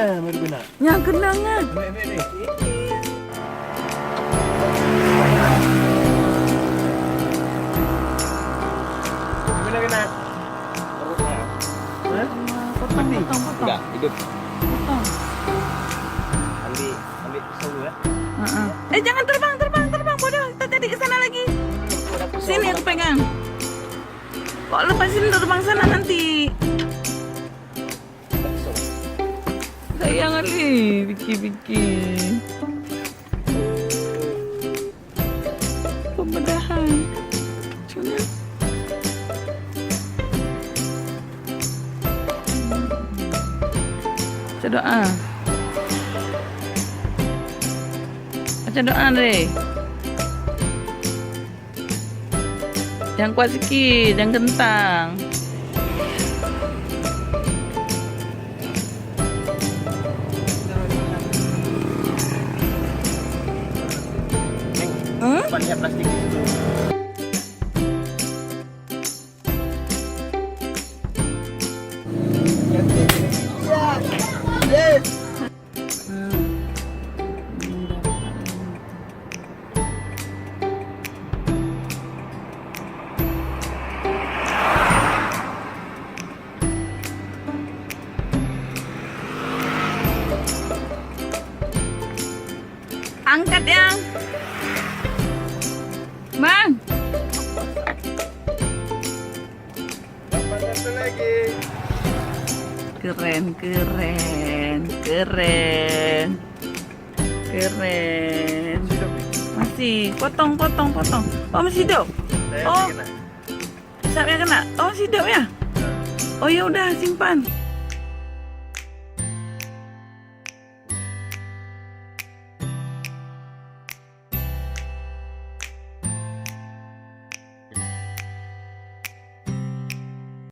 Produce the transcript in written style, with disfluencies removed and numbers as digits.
Nya baru kena. Yang kena kan. Ambil ni. Kena. Hah? Potong. Enggak, hidup. Potong. Ambil pisau dulu ya. Jangan terbang bodoh. Kita tadi ke sana lagi. Sini aku pegang. Kok lepasin terbang sana nanti. Sayang kali, Biki. Pembedahan. Cuma. Baca doa. Baca doa, Andre. Jangan kuat sikit, jangan kentang. Banyak plastik itu. Angkat yang. Bang. Satu lagi. Keren. Masih potong. Oh, masih hidup. Oh. Sapnya kena. Oh, masih hidup ya? Oh, ya udah simpan.